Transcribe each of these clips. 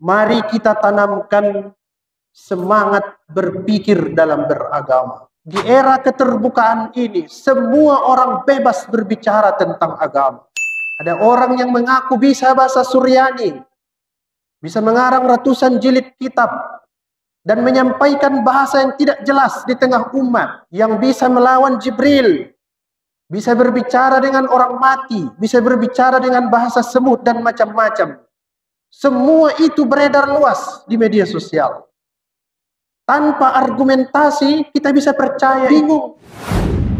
Mari kita tanamkan semangat berpikir dalam beragama. Di era keterbukaan ini, semua orang bebas berbicara tentang agama. Ada orang yang mengaku bisa bahasa Suryani, bisa mengarang ratusan jilid kitab, dan menyampaikan bahasa yang tidak jelas di tengah umat, yang bisa melawan Jibril, bisa berbicara dengan orang mati, bisa berbicara dengan bahasa semut dan macam-macam. Semua itu beredar luas di media sosial. Tanpa argumentasi kita bisa percaya. Bingung,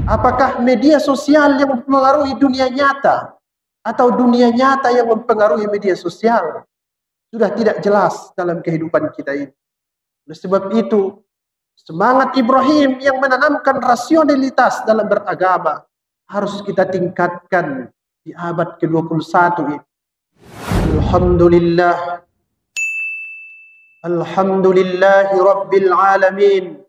apakah media sosial yang mempengaruhi dunia nyata atau dunia nyata yang mempengaruhi media sosial? Sudah tidak jelas dalam kehidupan kita ini. Oleh sebab itu, semangat Ibrahim yang menanamkan rasionalitas dalam beragama harus kita tingkatkan di abad ke-21 ini. Alhamdulillah, alhamdulillahi rabbil alamin,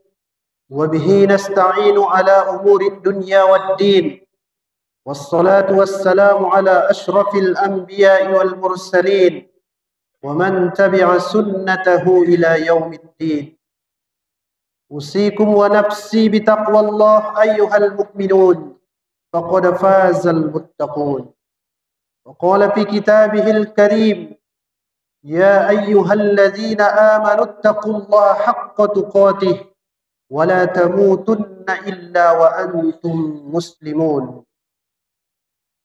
wa bihi nasta'inu ala umuri dunya waddin, wassalatu wassalamu ala ashrafil anbiya'i wal mursalin, wa man tabi'a sunnatahu ila yaumiddin. Usikum wa nafsi bitaqwallah ayyuhal mu'minun, faqad fazal muttaqun. Wa qala fi kitabihil karim, ya ayyuhalladzina amanu ittaqullaha haqqa tuqatih wa la tamutunna illa wa antum muslimun.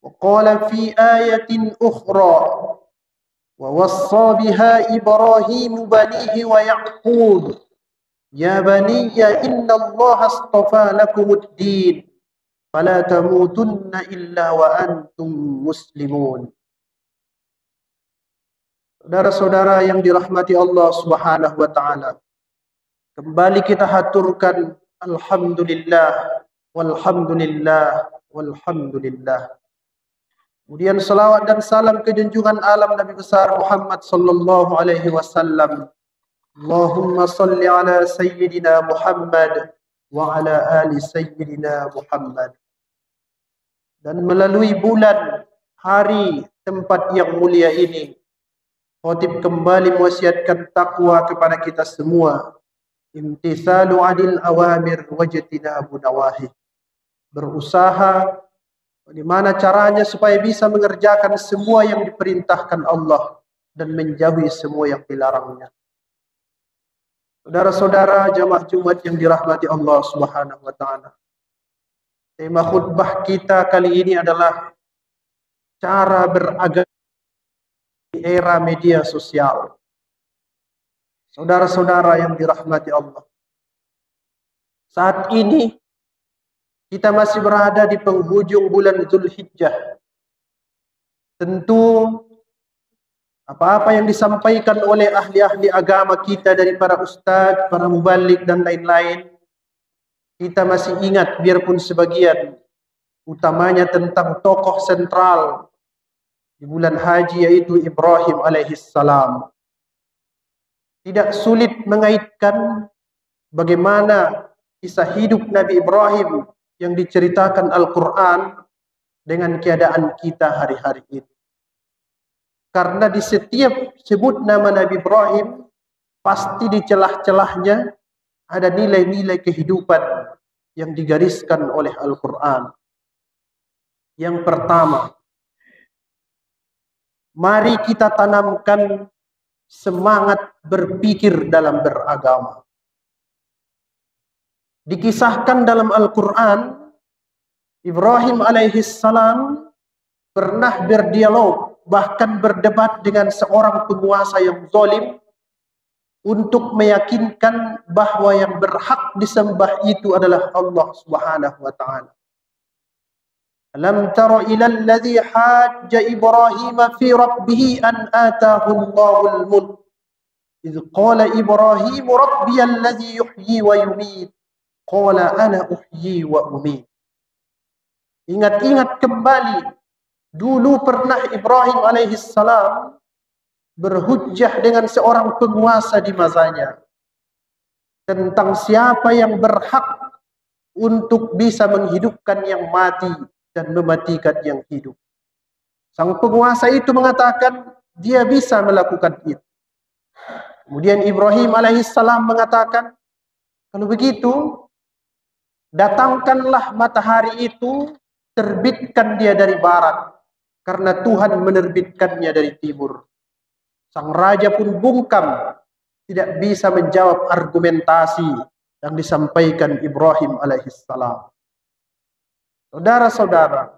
Wa qala fi ayatin ukhra, wa wassa biha Ibrahim banihi wa Yaqub, ya baniya inna Allah astafa lakumud din fala tamutunna illa wa antum muslimun. Saudara-saudara yang dirahmati Allah Subhanahu wa taala, kembali kita haturkan alhamdulillah walhamdulillah walhamdulillah. Kemudian salawat dan salam ke junjungan alam Nabi besar Muhammad sallallahu alaihi wasallam. Allahumma salli ala sayyidina Muhammad wa ala ali sayyidina Muhammad. Dan melalui bulan, hari, tempat yang mulia ini, khotib kembali mewasiatkan takwa kepada kita semua. Imtithalu adil awamir wajtinabu nawahi. Berusaha bagaimana caranya supaya bisa mengerjakan semua yang diperintahkan Allah dan menjauhi semua yang dilarangnya. Saudara-saudara jamaah Jumat yang dirahmati Allah Subhanahu wa taala. Tema khutbah kita kali ini adalah cara beragama di era media sosial. Saudara-saudara yang dirahmati Allah, saat ini kita masih berada di penghujung bulan Zulhijjah. Tentu apa-apa yang disampaikan oleh ahli-ahli agama kita dari para ustadz, para mubalik dan lain-lain, kita masih ingat biarpun sebagian, utamanya tentang tokoh sentral di bulan haji yaitu Ibrahim alaihissalam. Tidak sulit mengaitkan bagaimana kisah hidup Nabi Ibrahim yang diceritakan Al-Quran dengan keadaan kita hari-hari ini. Karena di setiap sebut nama Nabi Ibrahim, pasti di celah-celahnya ada nilai-nilai kehidupan yang digariskan oleh Al-Quran. Yang pertama, mari kita tanamkan semangat berpikir dalam beragama. Dikisahkan dalam Al-Quran, Ibrahim alaihissalam pernah berdialog, bahkan berdebat dengan seorang penguasa yang zalim untuk meyakinkan bahwa yang berhak disembah itu adalah Allah Subhanahu wa taala. Alam tara ila alladhi hajja Ibrahim fi rabbih an ataahu Allahul mulk idh qala Ibrahim rabbiyal ladzi yuhyi wa yumiit qala ana uhyi wa umiit. Ingat-ingat kembali, dulu pernah Ibrahim alaihissalam berhujjah dengan seorang penguasa di masanya tentang siapa yang berhak untuk bisa menghidupkan yang mati dan mematikan yang hidup. Sang penguasa itu mengatakan dia bisa melakukan itu. Kemudian Ibrahim alaihissalam mengatakan, kalau begitu, datangkanlah matahari itu, terbitkan dia dari barat, karena Tuhan menerbitkannya dari timur. Sang raja pun bungkam, tidak bisa menjawab argumentasi yang disampaikan Ibrahim alaihissalam. Saudara-saudara,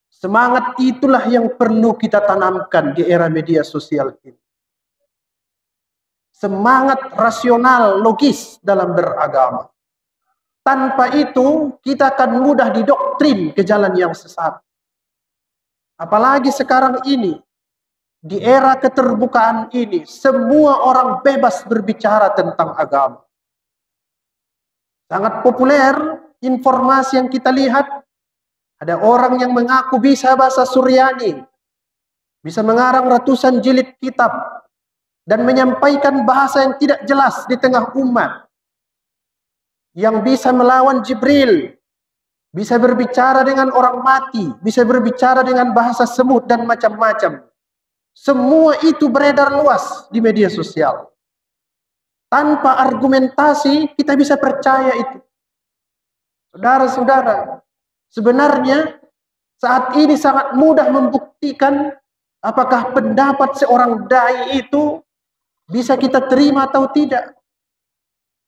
semangat itulah yang perlu kita tanamkan di era media sosial ini. Semangat rasional, logis dalam beragama. Tanpa itu, kita akan mudah didoktrin ke jalan yang sesat. Apalagi sekarang ini, di era keterbukaan ini, semua orang bebas berbicara tentang agama. Sangat populer informasi yang kita lihat, ada orang yang mengaku bisa bahasa Suryani, bisa mengarang ratusan jilid kitab, dan menyampaikan bahasa yang tidak jelas di tengah umat, yang bisa melawan Jibril, bisa berbicara dengan orang mati, bisa berbicara dengan bahasa semut dan macam-macam. Semua itu beredar luas di media sosial. Tanpa argumentasi kita bisa percaya itu. Saudara-saudara, sebenarnya saat ini sangat mudah membuktikan apakah pendapat seorang dai itu bisa kita terima atau tidak.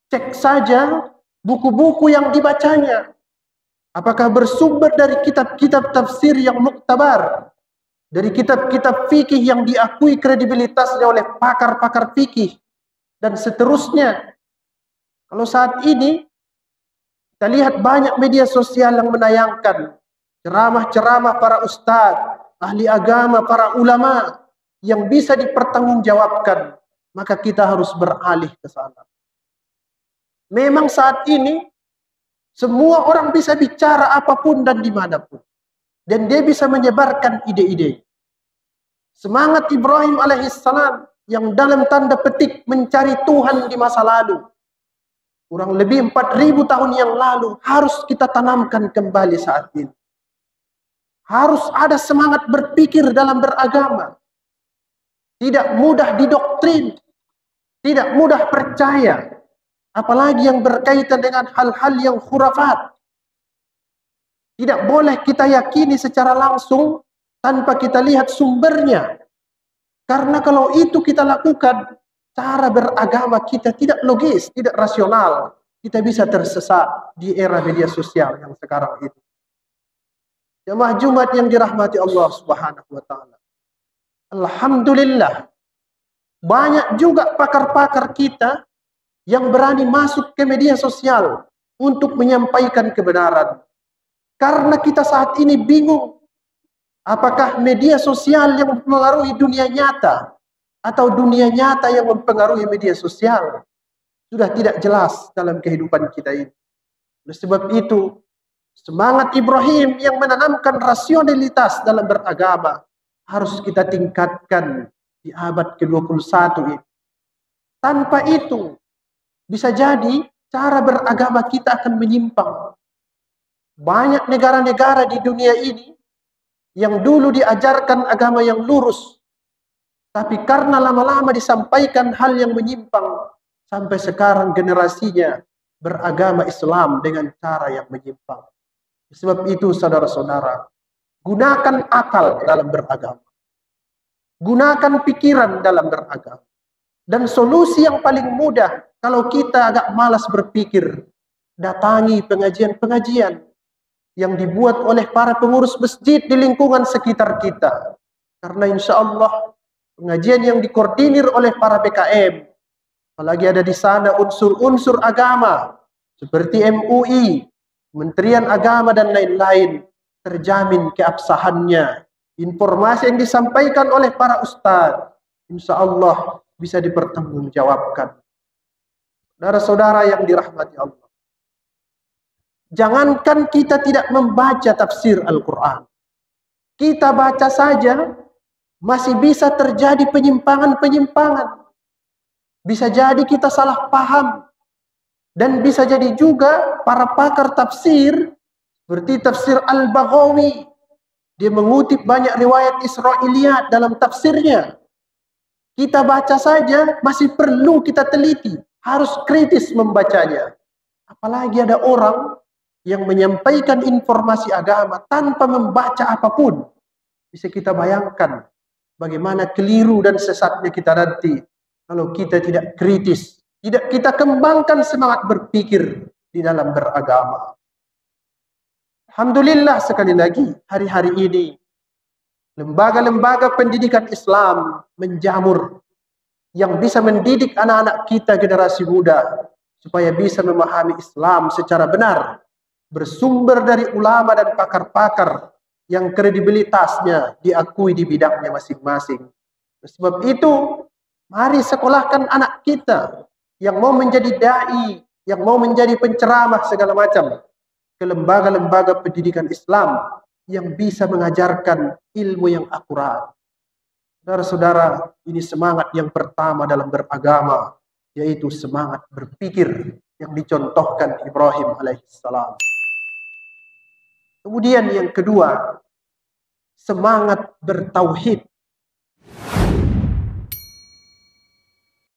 Cek saja buku-buku yang dibacanya. Apakah bersumber dari kitab-kitab tafsir yang muktabar, dari kitab-kitab fikih yang diakui kredibilitasnya oleh pakar-pakar fikih, dan seterusnya. Kalau saat ini kita lihat banyak media sosial yang menayangkan ceramah-ceramah para ustadz, ahli agama, para ulama yang bisa dipertanggungjawabkan, maka kita harus beralih ke sana. Memang saat ini semua orang bisa bicara apapun dan dimanapun, dan dia bisa menyebarkan ide-ide. Semangat Ibrahim alaihissalam yang dalam tanda petik mencari Tuhan di masa lalu, kurang lebih 4000 tahun yang lalu, harus kita tanamkan kembali saat ini. Harus ada semangat berpikir dalam beragama. Tidak mudah didoktrin, tidak mudah percaya, apalagi yang berkaitan dengan hal-hal yang khurafat. Tidak boleh kita yakini secara langsung tanpa kita lihat sumbernya. Karena kalau itu kita lakukan, cara beragama kita tidak logis, tidak rasional. Kita bisa tersesat di era media sosial yang sekarang itu. Jemaah Jumat yang dirahmati Allah Subhanahu wa taala. Alhamdulillah, banyak juga pakar-pakar kita yang berani masuk ke media sosial untuk menyampaikan kebenaran. Karena kita saat ini bingung, apakah media sosial yang mempengaruhi dunia nyata atau dunia nyata yang mempengaruhi media sosial. Sudah tidak jelas dalam kehidupan kita ini. Oleh sebab itu, semangat Ibrahim yang menanamkan rasionalitas dalam beragama harus kita tingkatkan di abad ke-21 ini. Tanpa itu, bisa jadi cara beragama kita akan menyimpang. Banyak negara-negara di dunia ini yang dulu diajarkan agama yang lurus, tapi karena lama-lama disampaikan hal yang menyimpang, sampai sekarang generasinya beragama Islam dengan cara yang menyimpang. Sebab itu saudara-saudara, gunakan akal dalam beragama. Gunakan pikiran dalam beragama. Dan solusi yang paling mudah, kalau kita agak malas berpikir, datangi pengajian-pengajian yang dibuat oleh para pengurus masjid di lingkungan sekitar kita. Karena insya Allah pengajian yang dikoordinir oleh para PKM, apalagi ada di sana unsur-unsur agama seperti MUI, Kementerian Agama dan lain-lain, terjamin keabsahannya. Informasi yang disampaikan oleh para ustadz, insya Allah bisa dipertanggungjawabkan. Saudara-saudara yang dirahmati Allah, jangankan kita tidak membaca tafsir Al-Quran, kita baca saja masih bisa terjadi penyimpangan-penyimpangan. Bisa jadi kita salah paham. Dan bisa jadi juga para pakar tafsir, seperti tafsir Al-Baghawi, dia mengutip banyak riwayat Israiliyat dalam tafsirnya. Kita baca saja masih perlu kita teliti, harus kritis membacanya. Apalagi ada orang yang menyampaikan informasi agama tanpa membaca apapun. Bisa kita bayangkan bagaimana keliru dan sesatnya kita nanti kalau kita tidak kritis, tidak kita kembangkan semangat berpikir di dalam beragama. Alhamdulillah sekali lagi hari-hari ini lembaga-lembaga pendidikan Islam menjamur yang bisa mendidik anak-anak kita generasi muda supaya bisa memahami Islam secara benar, bersumber dari ulama dan pakar-pakar yang kredibilitasnya diakui di bidangnya masing-masing. Sebab itu, mari sekolahkan anak kita yang mau menjadi dai, yang mau menjadi penceramah segala macam ke lembaga-lembaga pendidikan Islam yang bisa mengajarkan ilmu yang akurat. Saudara-saudara, ini semangat yang pertama dalam beragama, yaitu semangat berpikir yang dicontohkan Ibrahim alaihissalam. Kemudian yang kedua, semangat bertauhid